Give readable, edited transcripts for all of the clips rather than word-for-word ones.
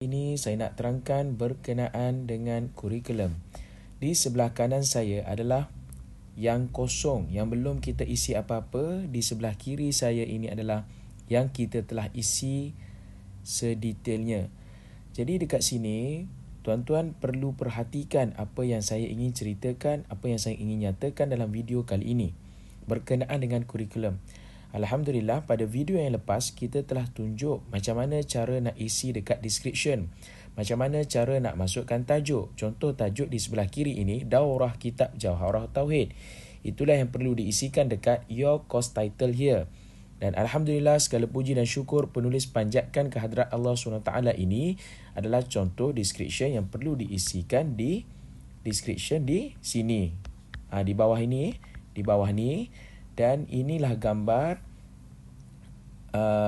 Ini saya nak terangkan berkenaan dengan kurikulum. Di sebelah kanan saya adalah yang kosong, yang belum kita isi apa-apa. Di sebelah kiri saya ini adalah yang kita telah isi sedetailnya. Jadi dekat sini, tuan-tuan perlu perhatikan apa yang saya ingin ceritakan, apa yang saya ingin nyatakan dalam video kali ini berkenaan dengan kurikulum. Alhamdulillah, pada video yang lepas kita telah tunjuk macam mana cara nak isi dekat description. Macam mana cara nak masukkan tajuk. Contoh tajuk di sebelah kiri ini, Daurah Kitab Jawharah Tauhid. Itulah yang perlu diisikan dekat your course title here. Dan Alhamdulillah, segala puji dan syukur penulis panjatkan kehadrat Allah SWT ini adalah contoh description yang perlu diisikan di description di sini. Di bawah ini, di bawah ni. Dan inilah gambar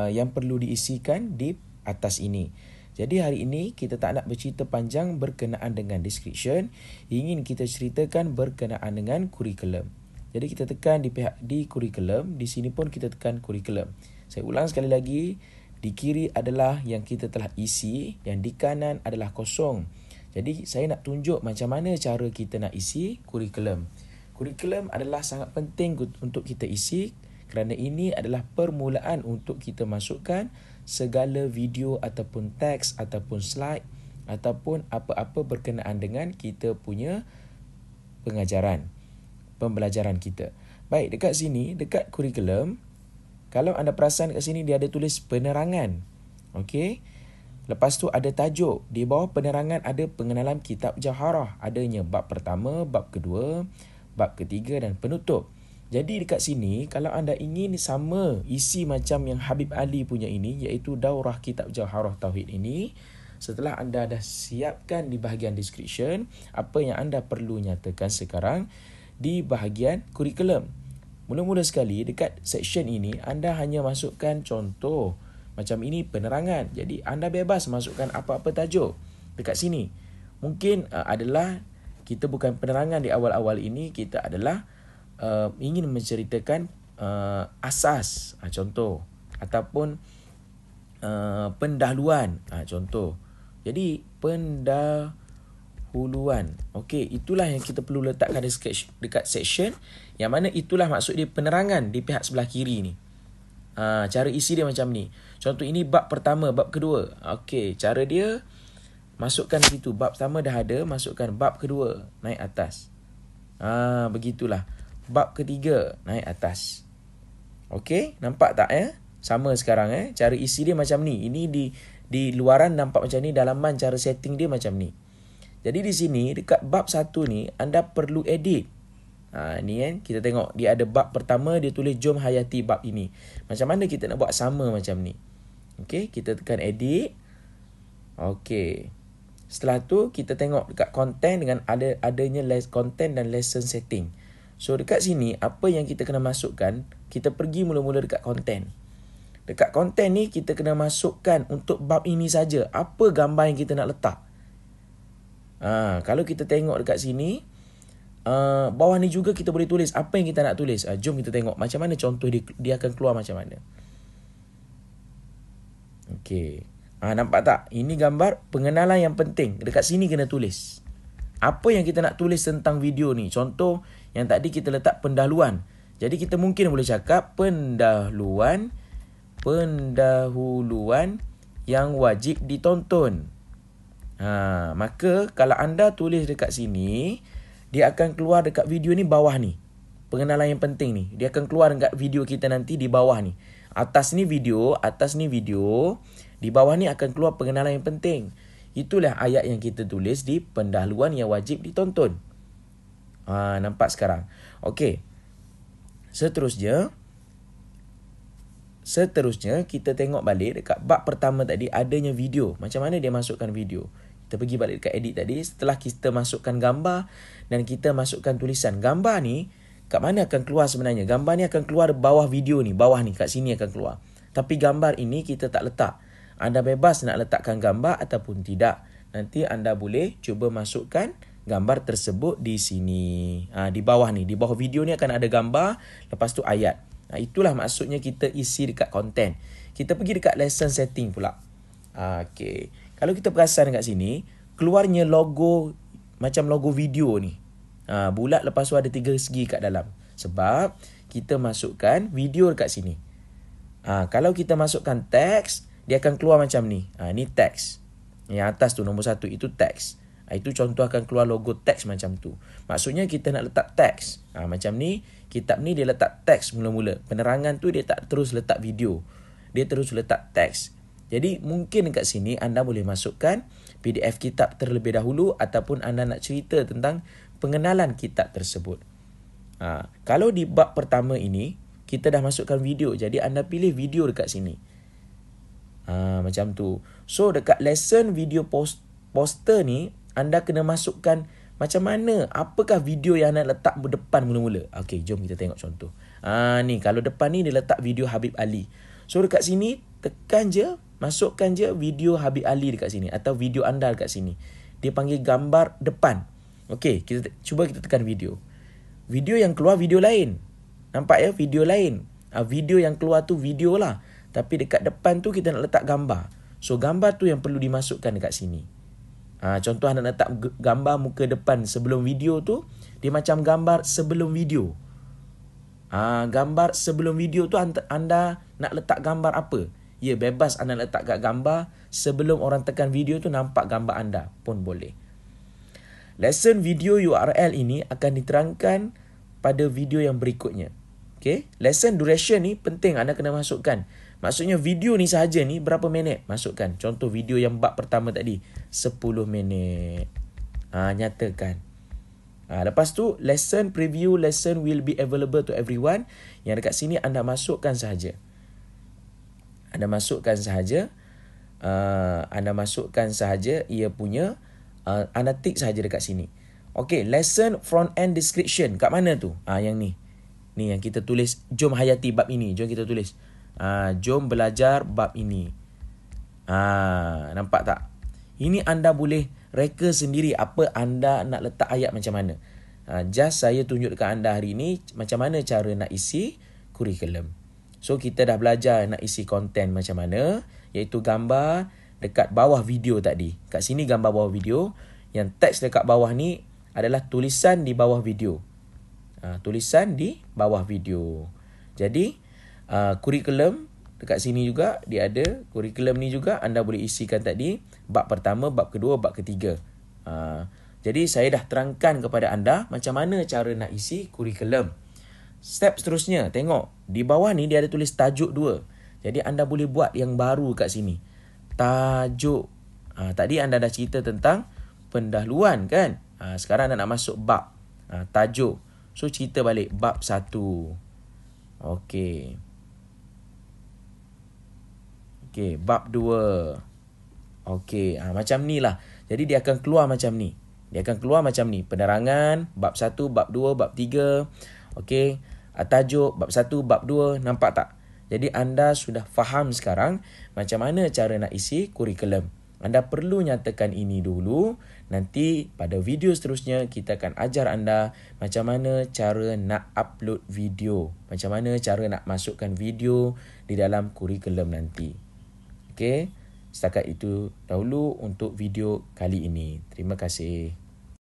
yang perlu diisikan di atas ini. Jadi hari ini kita tak nak bercerita panjang berkenaan dengan description. Ingin kita ceritakan berkenaan dengan kurikulum. Jadi kita tekan di pihak di kurikulum. Di sini pun kita tekan kurikulum. Saya ulang sekali lagi. Di kiri adalah yang kita telah isi. Yang di kanan adalah kosong. Jadi saya nak tunjuk macam mana cara kita nak isi kurikulum. Kurikulum adalah sangat penting untuk kita isi kerana ini adalah permulaan untuk kita masukkan segala video ataupun teks ataupun slide ataupun apa-apa berkenaan dengan kita punya pengajaran, pembelajaran kita. Baik, dekat sini, dekat kurikulum, kalau anda perasan dekat sini dia ada tulis penerangan. Okey. Lepas tu ada tajuk. Di bawah penerangan ada pengenalan kitab Jawharah. Adanya bab pertama, bab kedua, bab ketiga dan penutup. Jadi dekat sini, kalau anda ingin sama isi macam yang Habib Ali punya ini, iaitu Daurah Kitab Jawharah Tauhid ini, setelah anda dah siapkan di bahagian description, apa yang anda perlu nyatakan sekarang di bahagian kurikulum. Mula-mula sekali, dekat section ini, anda hanya masukkan contoh. Macam ini penerangan. Jadi anda bebas masukkan apa-apa tajuk dekat sini. Mungkin adalah kita bukan penerangan di awal-awal ini, kita adalah ingin menceritakan asas, contoh, ataupun pendahuluan, contoh. Jadi pendahuluan. Okey, itulah yang kita perlu letakkan dekat section, yang mana itulah maksud dia penerangan di pihak sebelah kiri ni. Cara isi dia macam ni. Contoh ini bab pertama, bab kedua. Okey, cara dia masukkan situ. Bab pertama dah ada, masukkan bab kedua, naik atas. Begitulah. Bab ketiga, naik atas. Okey, nampak tak ya? Sama sekarang cara isi dia macam ni. Ini di luaran nampak macam ni, dalaman cara setting dia macam ni. Jadi di sini dekat bab 1 ni anda perlu edit. Ni kan kita tengok dia ada bab pertama, dia tulis jom hayati bab ini. Macam mana kita nak buat sama macam ni? Okey, kita tekan edit. Okey. Setelah tu kita tengok dekat content dengan adanya content dan lesson setting. So dekat sini apa yang kita kena masukkan, kita pergi mula-mula dekat content. Dekat content ni kita kena masukkan untuk bab ini saja apa gambar yang kita nak letak. Kalau kita tengok dekat sini, bawah ni juga kita boleh tulis apa yang kita nak tulis. Jom kita tengok macam mana contoh dia akan keluar macam mana. Okey. Nampak tak? Ini gambar pengenalan yang penting. Dekat sini kena tulis apa yang kita nak tulis tentang video ni. Contoh yang tadi kita letak pendahuluan. Jadi kita mungkin boleh cakap pendahuluan yang wajib ditonton. Maka kalau anda tulis dekat sini, dia akan keluar dekat video ni bawah ni. Pengenalan yang penting ni. Dia akan keluar dekat video kita nanti di bawah ni. Atas ni video, di bawah ni akan keluar pengenalan yang penting. Itulah ayat yang kita tulis di pendahuluan yang wajib ditonton. Nampak sekarang? Okey. Seterusnya kita tengok balik dekat bab pertama tadi adanya video. Macam mana dia masukkan video? Kita pergi balik dekat edit tadi. Setelah kita masukkan gambar dan kita masukkan tulisan. Gambar ni kat mana akan keluar sebenarnya? Gambar ni akan keluar bawah video ni. Bawah ni, kat sini akan keluar. Tapi gambar ini kita tak letak. Anda bebas nak letakkan gambar ataupun tidak. Nanti anda boleh cuba masukkan gambar tersebut di sini. Di bawah ni. Di bawah video ni akan ada gambar. Lepas tu ayat. Itulah maksudnya kita isi dekat content. Kita pergi dekat lesson setting pula. Okey. Kalau kita perasan kat sini, keluarnya logo macam logo video ni. Bulat lepas tu ada 3 segi kat dalam. Sebab kita masukkan video dekat sini. Kalau kita masukkan teks, dia akan keluar macam ni. Ni teks. Yang atas tu nombor 1 itu teks. Itu contoh akan keluar logo teks macam tu. Maksudnya kita nak letak teks. Macam ni, kitab ni dia letak teks mula-mula. Penerangan tu dia tak terus letak video. Dia terus letak teks. Jadi mungkin kat sini anda boleh masukkan PDF kitab terlebih dahulu ataupun anda nak cerita tentang pengenalan kitab tersebut. Kalau di bab pertama ini, kita dah masukkan video. Jadi anda pilih video dekat sini. Macam tu. So dekat lesson video poster ni, anda kena masukkan macam mana, apakah video yang anda letak depan mula-mula. Okey, jom kita tengok contoh. Ni kalau depan ni dia letak video Habib Ali. So dekat sini tekan je, masukkan je video Habib Ali dekat sini atau video anda dekat sini. Dia panggil gambar depan. Okey, cuba kita tekan video. Video yang keluar video lain. Nampak ya, video lain. Video yang keluar tu video lah. Tapi dekat depan tu kita nak letak gambar. So gambar tu yang perlu dimasukkan dekat sini. Contoh anda letak gambar muka depan sebelum video tu, dia macam gambar sebelum video. Gambar sebelum video tu anda nak letak gambar apa? Ya, bebas anda letak kat gambar sebelum orang tekan video tu nampak gambar anda pun boleh. Lesson video URL ini akan diterangkan pada video yang berikutnya. Okay? Lesson duration ni penting anda kena masukkan. Maksudnya video ni sahaja ni berapa minit? Masukkan. Contoh video yang bab pertama tadi 10 minit. Nyatakan. Lepas tu lesson preview, lesson will be available to everyone. Yang dekat sini anda masukkan sahaja. Anda masukkan sahaja ia punya anda tik sahaja dekat sini. Okey, lesson front end description kat mana tu? Yang ni. Ni yang kita tulis, jom hayati bab ini. Jom kita tulis. Jom belajar bab ini. Nampak tak? Ini anda boleh reka sendiri apa anda nak letak ayat macam mana. Just saya tunjuk dekat anda hari ini macam mana cara nak isi kurikulum. So kita dah belajar nak isi konten macam mana, iaitu gambar dekat bawah video tadi. Kat sini gambar bawah video, yang teks dekat bawah ni adalah tulisan di bawah video. Tulisan di bawah video. Jadi kurikulum dekat sini juga dia ada. Kurikulum ni juga anda boleh isikan tadi bab pertama, bab kedua, bab ketiga. Jadi saya dah terangkan kepada anda macam mana cara nak isi kurikulum. Step seterusnya, tengok di bawah ni dia ada tulis tajuk 2. Jadi anda boleh buat yang baru kat sini. Tajuk. Tadi anda dah cerita tentang pendahuluan kan? Sekarang anda nak masuk bab. Tajuk. So cerita balik bab 1. Okey, bab 2. Okey, macam ni lah. Jadi dia akan keluar macam ni. Penerangan, bab 1, bab 2, bab 3. Okey, tajuk, bab 1, bab 2. Nampak tak? Jadi anda sudah faham sekarang macam mana cara nak isi kurikulum. Anda perlu nyatakan ini dulu. Nanti pada video seterusnya kita akan ajar anda macam mana cara nak upload video. Macam mana cara nak masukkan video di dalam kurikulum nanti. Okey, setakat itu dahulu untuk video kali ini. Terima kasih.